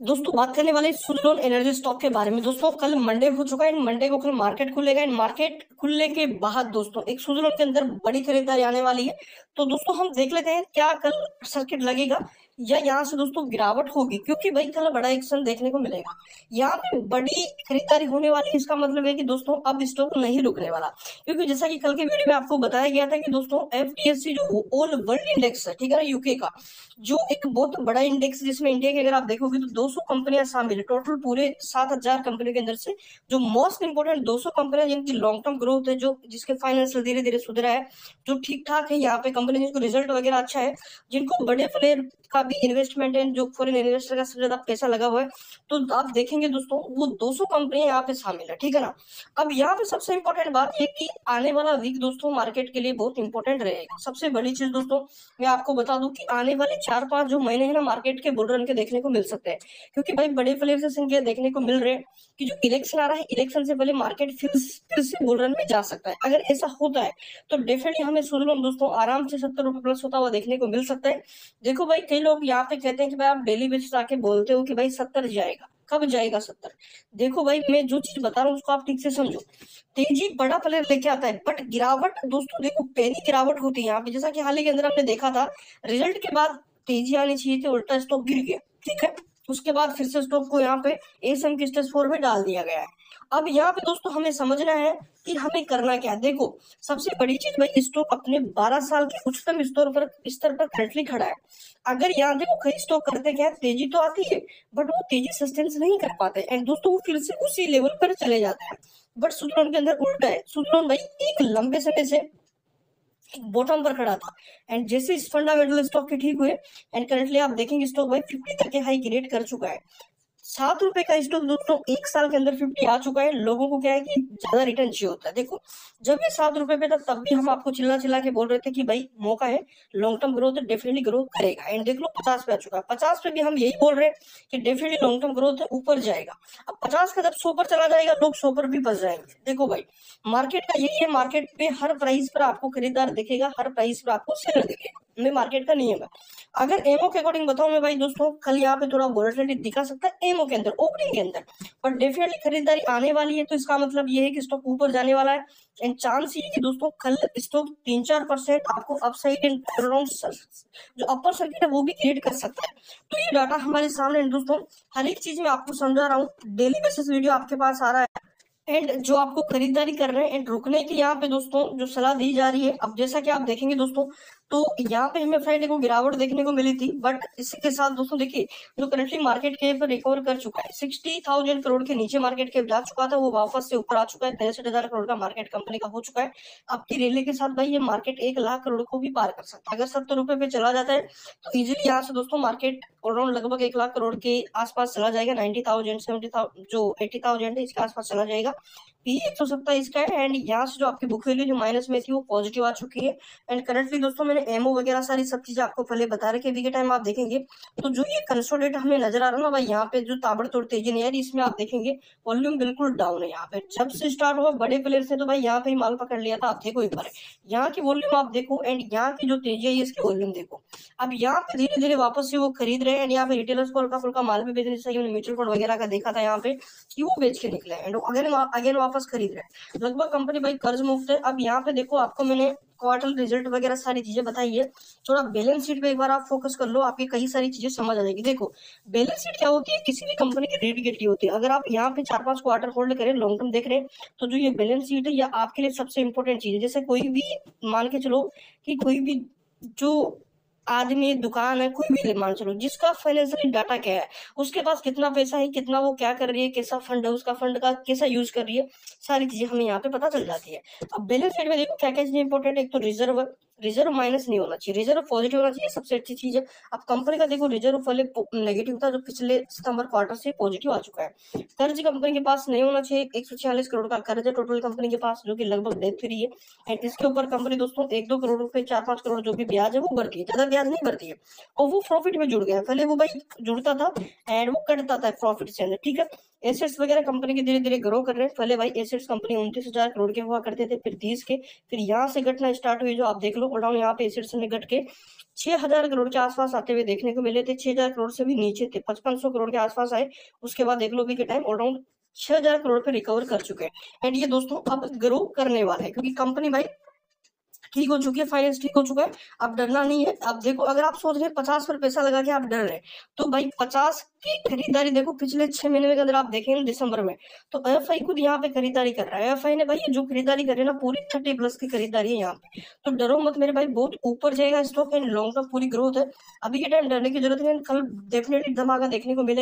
दोस्तों बात करने वाले सुज़लोन एनर्जी स्टॉक के बारे में। दोस्तों कल मंडे हो चुका है, मंडे को कल मार्केट खुलेगा एंड मार्केट खुलने के बाद दोस्तों एक सुज़लोन के अंदर बड़ी खरीदारी आने वाली है। तो दोस्तों हम देख लेते हैं क्या कल सर्किट लगेगा या यहाँ से दोस्तों गिरावट होगी, क्योंकि भाई कल बड़ा एक्शन देखने को मिलेगा। यहाँ पे बड़ी खरीदारी होने वाली है, इसका मतलब है कि दोस्तों अब स्टॉक नहीं रुकने वाला, क्योंकि जैसा कि कल के वीडियो में आपको बताया गया था कि दोस्तों एफटीएससी जो ऑल वर्ल्ड इंडेक्स है, ठीक है ना, यूके का जो एक बहुत बड़ा इंडेक्स, जिसमें इंडिया के अगर आप देखोगे तो 200 कंपनियां शामिल है टोटल पूरे 7,000 कंपनियों के अंदर से। जो मोस्ट इंपोर्टेंट 200 कंपनियां जिनकी लॉन्ग टर्म ग्रोथ है, जो जिसके फाइनेंशियल धीरे धीरे सुधरा है, जो ठीक ठाक है, यहाँ पे कंपनी जिनको रिजल्ट वगैरह अच्छा है, जिनको बड़े प्लेयर का भी इन्वेस्टमेंट है, जो फॉरेन इन्वेस्टर का सबसे ज्यादा पैसा लगा हुआ है, तो आप देखेंगे दोस्तों वो 200 कंपनियां यहाँ पे शामिल है, ठीक है ना। अब यहाँ पे सबसे इंपॉर्टेंट बात है कि आने वाला वीक दोस्तों मार्केट के लिए बहुत इंपॉर्टेंट रहेगा। सबसे बड़ी चीज दोस्तों मैं आपको बता दूं कि आने वाले 4-5 जो महीने हैं ना, मार्केट के बुल रन के देखने को मिल सकते हैं, क्योंकि भाई बड़े प्लेयर से संकेत देखने को मिल रहे हैं कि जो इलेक्शन आ रहा है, इलेक्शन से पहले मार्केट फिर से बुल रन में जा सकता है। अगर ऐसा होता है तो डेफिनेटली हमें सुन दोस्तों आराम से 70 रुपए प्लस होता हुआ देखने को मिल सकता है। देखो भाई कई लोग यहाँ पे कहते हैं कि भाई आप डेली बेसिस आके बोलते हो कि भाई 70 जाएगा, कब जाएगा 70? देखो भाई मैं जो चीज बता रहा हूँ उसको आप ठीक से समझो। तेजी बड़ा प्लेयर लेके आता है, बट गिरावट दोस्तों देखो पहली गिरावट होती है यहाँ पे, जैसा कि हाल ही के अंदर हमने देखा था। रिजल्ट के बाद तेजी आनी चाहिए थी, उल्टा स्टॉक गिर गया, ठीक है। उसके बाद फिर से स्टॉक को यहाँ पे एसएम की स्टेज 4 में डाल दिया गया है। अब यहाँ पे दोस्तों हमें समझना है कि हमें करना क्या है। देखो सबसे बड़ी चीज भाई, स्टॉक अपने 12 साल के उच्चतम स्तर पर करंटली खड़ा है। अगर यहाँ देखो कई स्टॉक करते क्या है, तेजी तो आती है बट वो तेजी सस्टेन नहीं कर पाते एंड दोस्तों वो फिर से उसी लेवल पर चले जाते हैं। बट सुजलॉन के अंदर उल्टा है, सुजलॉन भाई एक लंबे समय से बॉटम पर खड़ा था एंड जैसे इस फंडामेंटल स्टॉक के ठीक हुए एंड करंटली आप देखेंगे स्टॉक भाई 50 तक के हाई क्रिएट कर चुका है। 7 रुपए का स्टॉक दोस्तों एक साल के अंदर 50 आ चुका है। लोगों को क्या है कि ज्यादा रिटर्न चाहिए होता है। देखो जब ये 7 रुपए पे था तब भी हम आपको चिल्ला चिल्ला के बोल रहे थे कि भाई मौका है, long term growth definitely grow करेगा एंड देख लो 50 पे आ चुका है। 50 पे भी हम यही बोल रहे हैं कि डेफिनेटली लॉन्ग टर्म ग्रोथ है, ऊपर जाएगा। अब 50 का जब 100 पर चला जाएगा लोग 100 पर भी बच जाएंगे। देखो भाई मार्केट का यही है, मार्केट पे हर प्राइस पर आपको खरीदार दिखेगा, हर प्राइस पर आपको सेलर दिखेगा, ये मार्केट का नियम है। अगर एमओ के अकॉर्डिंग बताऊं मैं भाई दोस्तों, कल यहाँ पे थोड़ा वोलेटिलिटी दिखा सकता है एमओ के अंदर ओपनिंग के अंदर, पर डेफिनेटली खरीदारी आने वाली है। तो इसका मतलब ये है कि स्टॉक ऊपर जाने वाला है एंड चांस ये है कि दोस्तों कल स्टॉक 3-4% आपको अपसाइड एंड जो अपर सर्किट है वो भी क्रिएट कर सकता है। तो ये डाटा हमारे सामने है दोस्तों, हर एक चीज में आपको समझा रहा हूँ, डेली बेसिस वीडियो आपके पास आ रहा है एंड जो आपको खरीदारी कर रहे हैं एंड रुकने की यहाँ पे दोस्तों जो सलाह दी जा रही है। अब जैसा कि आप देखेंगे दोस्तों, तो यहाँ पे हमें फ्राइडे को गिरावट देखने को मिली थी, बट इसी के साथ दोस्तों देखिए जो करंटली मार्केट कैप रिकवर कर चुका है, 60,000 करोड़ के नीचे मार्केट कैप जा चुका था, वो वापस से ऊपर आ चुका है। 63,000 करोड़ का मार्केट कंपनी का हो चुका है। अब की रैली के साथ भाई ये मार्केट 1 लाख करोड़ को भी पार कर सकता है। अगर 70 रुपए पे चला जाता है तो इजिली यहाँ से दोस्तों मार्केट अराउंड लगभग 1 लाख करोड़ के आसपास चला जाएगा। 90,000 70,000 जो 80,000 है इसके आसपास चला जाएगा। पी 170 इसका है एंड यहाँ से जो आपकी बुक वैल्यू जो माइनस में थी वो पॉजिटिव आ चुकी है। एंड करंटली दोस्तों मैंने एमओ वगैरह सारी सब चीजें आपको पहले बता रखी है। अभी के टाइम आप देखेंगे तो जो ये कंसोलिडेट हमें नजर आ रहा है ना भाई, यहाँ पे जो ताबड़तोड़ तेजी नहीं आ रही, इसमें आप देखेंगे वॉल्यूम बिल्कुल डाउन है। यहाँ पे जब से स्टार्ट हुआ बड़े प्लेयर से तो भाई यहाँ पे ही माल पकड़ लिया था। आप देखो एक बार यहाँ की वॉल्यूम आप देखो एंड यहाँ की जो तेजी है इसकी वॉल्यूम देखो। अब यहाँ पे धीरे धीरे वापस से वो खरीद रहे हैं एंड यहाँ पे रिटेलर्स को हल्का फुल्का माल भी बेचने चाहिए। म्यूचुअल फंड वगैरह का देखा था यहाँ पे कि वो बेच के निकले एंड अगेन वापस खरीद रहे हैं। लगभग कंपनी भाई कर्ज मुक्त है। अब यहाँ पे देखो आपको मैंने क्वार्टर रिजल्ट वगैरह सारी चीजें बताई है। थोड़ा बैलेंस शीट पे एक बार आप फोकस कर लो, आपकी कई सारी चीजें समझ आ जाएगी। देखो बैलेंस शीट क्या होती है, किसी भी कंपनी की रेट गिटी होती है। अगर आप यहाँ पे 4-5 क्वार्टर होल्ड करें, लॉन्ग टर्म देख रहे हैं, तो जो ये बैलेंस शीट है ये आपके लिए सबसे इंपॉर्टेंट चीज है। जैसे कोई भी मान के चलो कि कोई भी जो आदमी दुकान है, कोई भी मान चलो जिसका फाइनेंशियल डाटा क्या है, उसके पास कितना पैसा है, कितना वो क्या कर रही है, कैसा फंड है, उसका फंड का कैसा यूज कर रही है, सारी चीजें हमें यहाँ पे पता चल जाती है। अब बैलेंस शीट में देखो क्या क्या चीजें इंपॉर्टेंट है। एक तो रिजर्व माइनस नहीं होना चाहिए, रिजर्व पॉजिटिव होना चाहिए, सबसे अच्छी चीज है। अब कंपनी का देखो रिजर्व पहले नेगेटिव था जो पिछले सितंबर क्वार्टर से पॉजिटिव आ चुका है। कर्ज कंपनी के पास नहीं होना चाहिए, 146 करोड़ का कर्ज है टोटल कंपनी के पास, जो कि लगभग डेट फ्री है एंड इसके ऊपर कंपनी दोस्तों 1-2 करोड़ रुपए 4-5 करोड़ जो भी ब्याज है वो भरती है, ज्यादा ब्याज नहीं भरती है, और वो प्रॉफिट में जुड़ गया। पहले वो भाई जुड़ता था एंड वो कटता था प्रॉफिट से अंदर, ठीक है। एसेट्स वगैरह कंपनी के धीरे धीरे ग्रो कर रहे हैं। पहले भाई एसेट्स कंपनी 29,000 करोड़ के हुआ करते थे, फिर 30 के, फिर यहाँ से घटना स्टार्ट हुई, जो आप देख लो गोडाउन यहाँ पे एसेट्स में घट के 6,000 करोड़ के आसपास आते हुए देखने को मिले थे। 6,000 करोड़ से भी नीचे थे, 5500 करोड़ के आसपास आए। उसके बाद देख लो अभी के टाइम अराउंड 6,000 करोड़ पे रिकवर कर चुके हैं। एंड ये दोस्तों अब ग्रो करने वाला है, क्योंकि कंपनी भाई ठीक हो चुकी है, फाइनेंस ठीक हो चुका है, अब डरना नहीं है। अब देखो अगर आप सोच रहे हैं 50 पर पैसा लगा के आप डर रहे हैं, तो भाई 50 की खरीदारी देखो पिछले 6 महीने के अंदर आप देखें ना दिसंबर में, तो एफआई खुद यहाँ पे खरीदारी कर रहा है। एफआई ने भाई ये जो खरीदारी कर रहे हैं ना पूरी 30+ की खरीदारी है यहाँ पे, तो डरो मत मेरे भाई, बहुत ऊपर जाएगा स्टॉक एंड लॉन्ग टर्म पूरी ग्रोथ है। अभी के टाइम डरने की जरूरत नहीं है, कल डेफिनेटली धमाका देखने को मिलेगा।